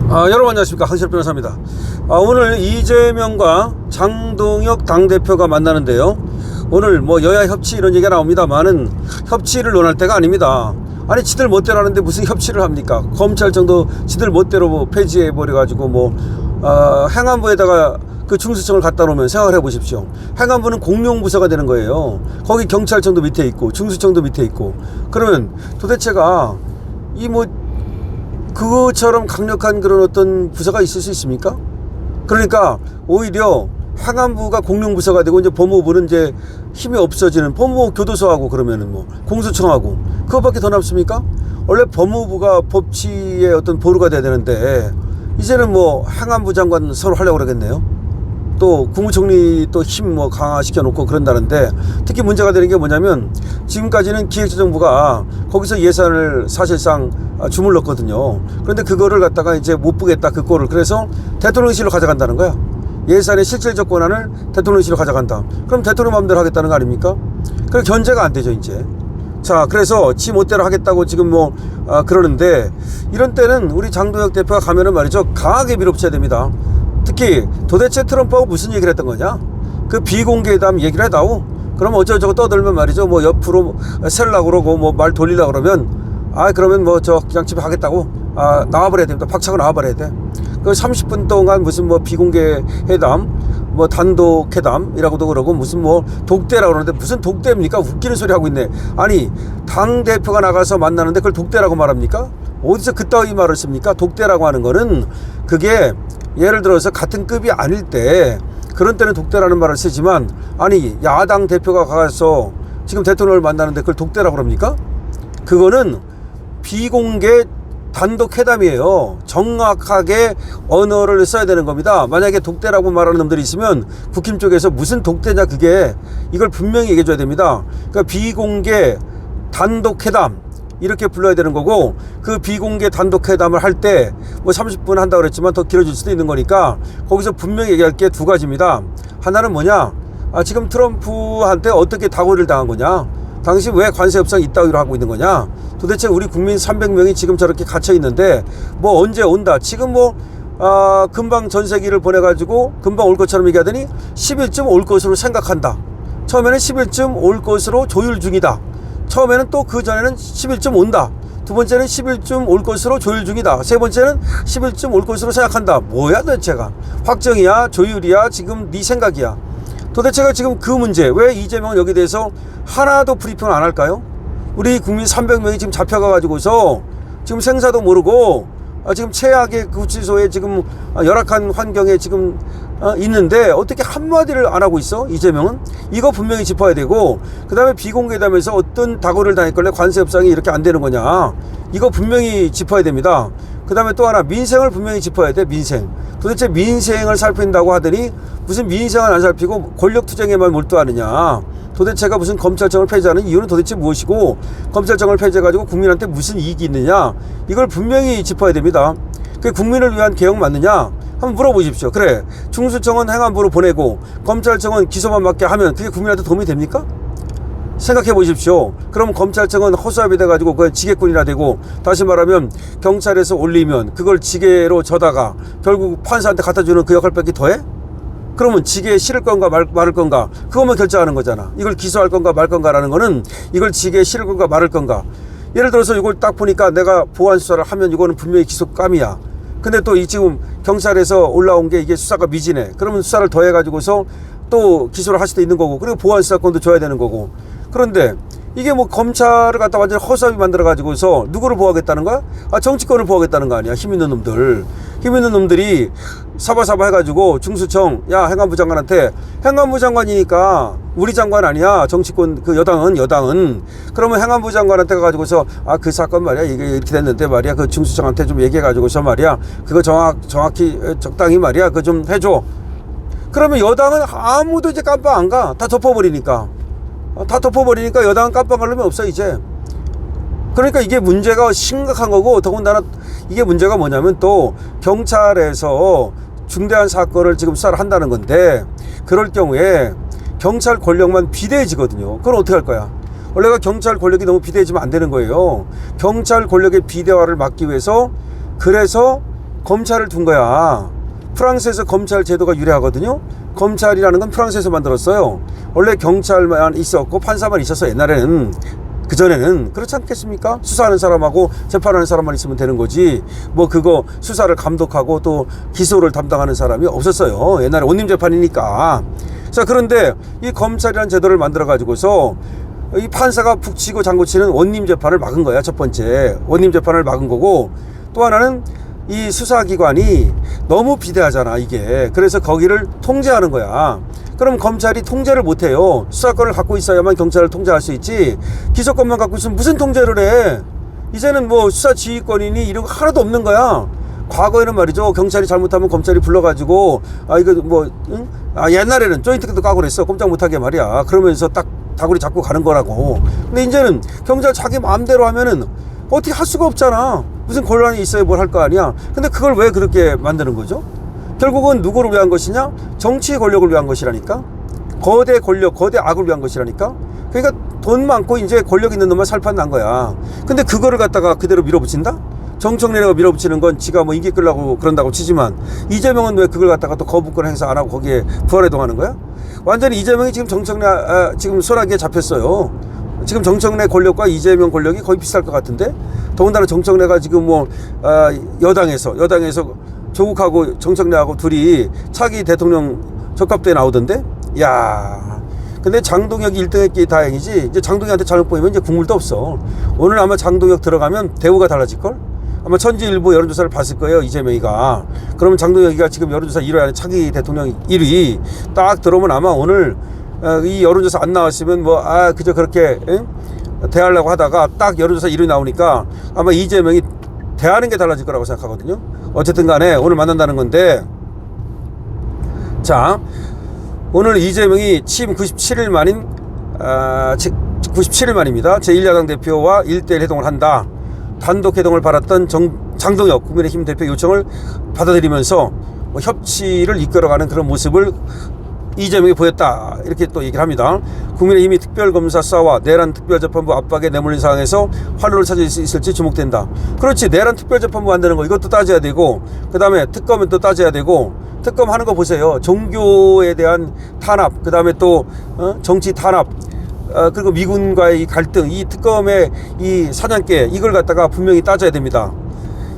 여러분 안녕하십니까, 황실업 변호사입니다. 오늘 이재명과 장동혁 당대표가 만나는데요, 오늘 뭐 여야 협치 이런 얘기가 나옵니다만은 협치를 논할 때가 아닙니다. 아니, 지들 멋대로 하는데 무슨 협치를 합니까? 검찰청도 지들 멋대로 폐지해 버려 가지고 행안부에다가 그 중수청을 갖다 놓으면 생각을 해 보십시오. 행안부는 공룡부서가 되는 거예요. 거기 경찰청도 밑에 있고 중수청도 밑에 있고. 그러면 도대체가 그것처럼 강력한 그런 어떤 부서가 있을 수 있습니까? 그러니까 오히려 행안부가 공룡부서가 되고 이제 법무부는 이제 힘이 없어지는, 법무부 교도소하고 그러면은 공수청하고 그것밖에 더 남습니까? 원래 법무부가 법치의 어떤 보루가 돼야 되는데 이제는 행안부 장관 서로 하려고 그러겠네요. 또 국무총리 또 힘 강화시켜 놓고 그런다는데, 특히 문제가 되는 게 뭐냐면 지금까지는 기획재정부가 거기서 예산을 사실상 주물렀거든요. 그런데 그거를 갖다가 이제 못 보겠다, 그 꼴을. 그래서 대통령실로 가져간다는 거야. 예산의 실질적 권한을 대통령실로 가져간다. 그럼 대통령 마음대로 하겠다는 거 아닙니까? 그럼 견제가 안 되죠, 이제. 자, 그래서 지 멋대로 하겠다고 지금 그러는데, 이런 때는 우리 장동혁 대표가 가면은 말이죠, 강하게 밀어붙여야 됩니다. 특히 도대체 트럼프하고 무슨 얘기를 했던 거냐? 그 비공개담 얘기를 해다오. 그러면 어쩌고저쩌고 떠들면 말이죠, 옆으로 세려고 그러고 말 돌리려고 그러면, 그러면 그냥 집에 가겠다고 나와버려야 됩니다. 박차고 나와버려야 돼. 그 30분 동안 무슨 비공개 회담, 단독 회담이라고도 그러고, 무슨 독대라고 그러는데, 무슨 독대입니까? 웃기는 소리 하고 있네. 아니, 당대표가 나가서 만나는데 그걸 독대라고 말합니까? 어디서 그따위 말을 씁니까? 독대라고 하는 거는, 그게 예를 들어서 같은 급이 아닐 때 그런 때는 독대라는 말을 쓰지만, 아니, 야당 대표가 가서 지금 대통령을 만나는데 그걸 독대라고 그럽니까? 그거는 비공개 단독 회담이에요. 정확하게 언어를 써야 되는 겁니다. 만약에 독대라고 말하는 놈들이 있으면 국힘 쪽에서 무슨 독대냐, 그게, 이걸 분명히 얘기해 줘야 됩니다. 그러니까 비공개 단독 회담 이렇게 불러야 되는 거고, 그 비공개 단독 회담을 할 때 30분 한다고 그랬지만 더 길어질 수도 있는 거니까 거기서 분명히 얘기할 게 두 가지입니다. 하나는 뭐냐, 지금 트럼프한테 어떻게 다고를 당한 거냐, 당신 왜 관세 협상 이따위로 하고 있는 거냐, 도대체 우리 국민 300명이 지금 저렇게 갇혀 있는데 언제 온다, 지금 금방 전세기를 보내가지고 금방 올 것처럼 얘기하더니 10일쯤 올 것으로 생각한다. 처음에는 10일쯤 올 것으로 조율 중이다. 처음에는 또 그 전에는 10일쯤 온다. 두 번째는 10일쯤 올 것으로 조율 중이다. 세 번째는 10일쯤 올 것으로 생각한다. 뭐야 도대체가? 확정이야? 조율이야? 지금 네 생각이야? 도대체가 지금 그 문제, 왜 이재명은 여기에 대해서 하나도 브리핑을 안 할까요? 우리 국민 300명이 지금 잡혀가가지고서 지금 생사도 모르고 지금 최악의 구치소에 지금 열악한 환경에 지금 있는데 어떻게 한마디를 안 하고 있어, 이재명은? 이거 분명히 짚어야 되고, 그 다음에 비공개담에서 어떤 다고를 당했길래 관세 협상이 이렇게 안 되는 거냐, 이거 분명히 짚어야 됩니다. 그 다음에 또 하나, 민생을 분명히 짚어야 돼. 민생. 도대체 민생을 살핀다고 하더니 무슨 민생을 안 살피고 권력투쟁에만 몰두하느냐, 도대체가 무슨 검찰청을 폐지하는 이유는 도대체 무엇이고, 검찰청을 폐지해가지고 국민한테 무슨 이익이 있느냐, 이걸 분명히 짚어야 됩니다. 그게 국민을 위한 개혁 맞느냐, 한번 물어보십시오. 그래, 중수청은 행안부로 보내고 검찰청은 기소만 맡게 하면 그게 국민한테 도움이 됩니까? 생각해 보십시오. 그럼 검찰청은 허수아비 돼가지고 그냥 지게꾼이나 되고, 다시 말하면 경찰에서 올리면 그걸 지게로 져다가 결국 판사한테 갖다 주는 그 역할밖에 더해? 그러면 지게에 실을 건가 말을 건가, 그것만 결정하는 거잖아. 이걸 기소할 건가 말 건가라는 거는 이걸 지게에 실을 건가 말을 건가. 예를 들어서 이걸 딱 보니까 내가 보안 수사를 하면 이거는 분명히 기소감이야. 근데 또 지금 경찰에서 올라온 게 이게 수사가 미진해. 그러면 수사를 더 해가지고서 또 기소를 할 수도 있는 거고, 그리고 보안 수사권도 줘야 되는 거고. 그런데 이게 검찰을 갖다 완전히 허수아비 만들어가지고서 누구를 보호하겠다는 거야? 정치권을 보호하겠다는 거 아니야, 힘 있는 놈들. 힘 있는 놈들이 사바사바 해가지고 중수청, 야, 행안부 장관한테, 행안부 장관이니까 우리 장관 아니야, 정치권, 그 여당은. 그러면 행안부 장관한테 가가지고서, 그 사건 말이야, 이게 이렇게 됐는데 말이야, 그 중수청한테 좀 얘기해가지고서 말이야, 그거 정확히 적당히 말이야, 그거 좀 해줘. 그러면 여당은 아무도 이제 깜빡 안 가. 다 덮어버리니까. 여당은 깜빡 갈 놈이 없어, 이제. 그러니까 이게 문제가 심각한 거고, 더군다나 이게 문제가 뭐냐면, 또 경찰에서 중대한 사건을 지금 수사를 한다는 건데, 그럴 경우에 경찰 권력만 비대해지거든요. 그건 어떻게 할 거야? 원래가 경찰 권력이 너무 비대해지면 안 되는 거예요. 경찰 권력의 비대화를 막기 위해서, 그래서 검찰을 둔 거야. 프랑스에서 검찰 제도가 유래하거든요. 검찰이라는 건 프랑스에서 만들었어요. 원래 경찰만 있었고 판사만 있었어 옛날에는. 그전에는. 그렇지 않겠습니까? 수사하는 사람하고 재판하는 사람만 있으면 되는 거지, 뭐 그거 수사를 감독하고 또 기소를 담당하는 사람이 없었어요. 옛날에 원님재판이니까. 자, 그런데 이 검찰이라는 제도를 만들어 가지고서 이 판사가 북치고 장구치는 원님재판을 막은 거야. 첫 번째 원님재판을 막은 거고, 또 하나는 이 수사기관이 너무 비대하잖아 이게. 그래서 거기를 통제하는 거야. 그럼 검찰이 통제를 못해요. 수사권을 갖고 있어야만 경찰을 통제할 수 있지, 기소권만 갖고 있으면 무슨 통제를 해. 이제는 뭐 수사지휘권이니 이런 거 하나도 없는 거야. 과거에는 말이죠, 경찰이 잘못하면 검찰이 불러가지고 이거 뭐 응? 옛날에는 조인트도 까고 그랬어. 꼼짝 못하게 말이야. 그러면서 딱 다구리 잡고 가는 거라고. 근데 이제는 경찰 자기 마음대로 하면은 어떻게 할 수가 없잖아. 무슨 권한이 있어야 뭘 할 거 아니야. 근데 그걸 왜 그렇게 만드는 거죠? 결국은 누구를 위한 것이냐? 정치의 권력을 위한 것이라니까. 거대 권력, 거대 악을 위한 것이라니까. 그러니까 돈 많고 이제 권력 있는 놈만 살판 난 거야. 근데 그거를 갖다가 그대로 밀어붙인다? 정청래가 밀어붙이는 건 지가 뭐 인기 끌려고 그런다고 치지만, 이재명은 왜 그걸 갖다가 또 거부권 행사 안 하고 거기에 부활해동하는 거야? 완전히 이재명이 지금 정청래 지금 소나기에 잡혔어요. 지금 정청래 권력과 이재명 권력이 거의 비슷할 것 같은데, 더군다나 정청래가 지금 뭐 여당에서 조국하고 정청래하고 둘이 차기 대통령 적합대에 나오던데. 야, 근데 장동혁이 1등 했기 다행이지, 이제 장동혁한테 잘못 보이면 이제 국물도 없어. 오늘 아마 장동혁 들어가면 대우가 달라질걸? 아마 천지일보 여론조사를 봤을 거예요, 이재명이가. 그러면 장동혁이가 지금 여론조사 1위 안에 차기 대통령 1위 딱 들어오면 아마 오늘 이 여론조사 안 나왔으면 뭐 그저 그렇게 대하려고 하다가 딱 여론조사 1위 나오니까 아마 이재명이 대하는 게 달라질 거라고 생각하거든요. 어쨌든 간에 오늘 만난다는 건데, 자, 오늘 이재명이 취임 97일 만인 97일 만입니다. 제1야당 대표와 1대1 회동을 한다. 단독 회동을 받았던 장동혁 국민의힘 대표 요청을 받아들이면서 뭐 협치를 이끌어가는 그런 모습을 이재명이 보였다, 이렇게 또 얘기를 합니다. 국민의힘이 특별검사사와 내란 특별재판부 압박에 내몰린 상황에서 활로를 찾을 수 있을지 주목된다. 그렇지, 내란 특별재판부 만드는 거 이것도 따져야 되고, 그 다음에 특검은 또 따져야 되고. 특검 하는 거 보세요. 종교에 대한 탄압, 그 다음에 또 정치 탄압, 그리고 미군과의 이 갈등, 이 특검의 이 사냥개, 이걸 갖다가 분명히 따져야 됩니다.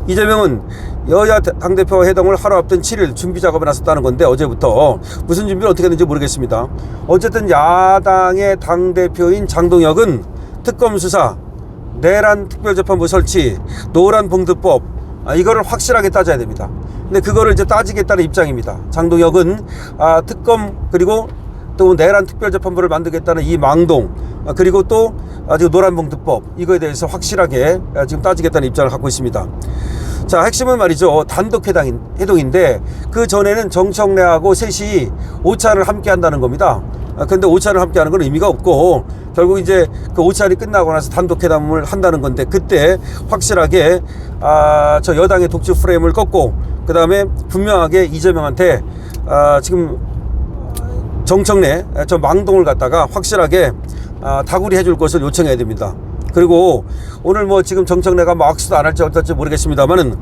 이재명은 여야 당대표와 회동을 하루 앞둔 7일 준비 작업에 나섰다는 건데, 어제부터 무슨 준비를 어떻게 했는지 모르겠습니다. 어쨌든 야당의 당대표인 장동혁은 특검 수사, 내란 특별재판부 설치, 노란 봉투법, 이거를 확실하게 따져야 됩니다. 근데 그거를 이제 따지겠다는 입장입니다. 장동혁은 특검, 그리고 또 내란 특별재판부를 만들겠다는 이 망동, 그리고 또 지금 노란봉투법, 이거에 대해서 확실하게 지금 따지겠다는 입장을 갖고 있습니다. 자, 핵심은 말이죠, 단독 회동인데 그 전에는 정청래하고 셋이 오찬을 함께 한다는 겁니다. 근데 오찬을 함께 하는 건 의미가 없고, 결국 이제 그 오찬이 끝나고 나서 단독 회담을 한다는 건데, 그때 확실하게 저 여당의 독주 프레임을 꺾고, 그 다음에 분명하게 이재명한테 지금 정청래 저 망동을 갖다가 확실하게 다구리 해줄 것을 요청해야 됩니다. 그리고 오늘 뭐 지금 정청래가 뭐 악수도 안 할지 어떨지 모르겠습니다만은,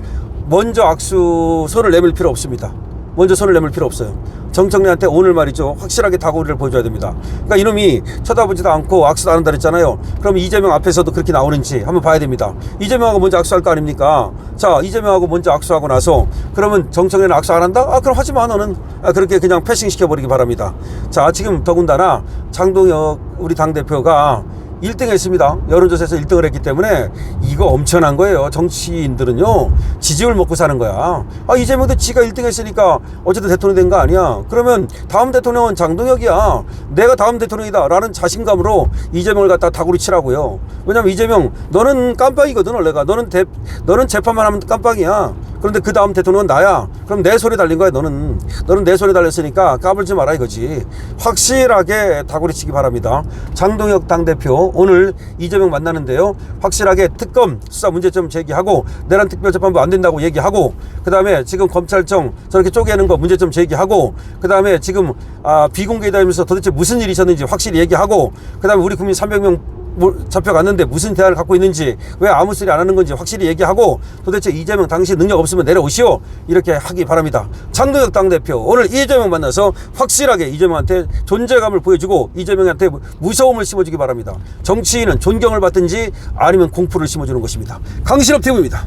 먼저 악수 손을 내밀 필요 없습니다. 먼저 손을 내밀 필요 없어요. 정청래한테 오늘 말이죠, 확실하게 다구리를 보여줘야 됩니다. 그러니까 이놈이 쳐다보지도 않고 악수도 안 한다 그랬잖아요. 그럼 이재명 앞에서도 그렇게 나오는지 한번 봐야 됩니다. 이재명하고 먼저 악수할 거 아닙니까? 자, 이재명하고 먼저 악수하고 나서 그러면 정청래는 악수 안 한다? 그럼 하지 마, 너는. 그렇게 그냥 패싱 시켜버리기 바랍니다. 자, 지금 더군다나 장동혁 우리 당대표가 1등 했습니다. 여론조사에서 1등을 했기 때문에 이거 엄청난 거예요. 정치인들은요, 지지율 먹고 사는 거야. 이재명도 지가 1등 했으니까 어쨌든 대통령 된 거 아니야. 그러면 다음 대통령은 장동혁이야, 내가 다음 대통령이다 라는 자신감으로 이재명을 갖다 다구리 치라고요. 왜냐면 이재명, 너는 깜빡이거든 원래가. 너는 재판만 하면 깜빡이야. 그런데 그 다음 대통령은 나야. 그럼 내 손에 달린 거야. 너는 내 손에 달렸으니까 까불지 마라 이거지. 확실하게 다구리 치기 바랍니다. 장동혁 당대표 오늘 이재명 만나는데요, 확실하게 특검 수사 문제점 제기하고, 내란 특별재판부 안 된다고 얘기하고, 그 다음에 지금 검찰청 저렇게 쪼개는 거 문제점 제기하고, 그 다음에 지금 비공개되면서 도대체 무슨 일이 있었는지 확실히 얘기하고, 그 다음에 우리 국민 300명 잡혀갔는데 무슨 대안을 갖고 있는지, 왜 아무 소리 안 하는 건지 확실히 얘기하고, 도대체 이재명 당신 능력 없으면 내려오시오, 이렇게 하기 바랍니다. 장동혁 당대표 오늘 이재명 만나서 확실하게 이재명한테 존재감을 보여주고 이재명한테 무서움을 심어주기 바랍니다. 정치인은 존경을 받든지 아니면 공포를 심어주는 것입니다. 강신업 TV입니다.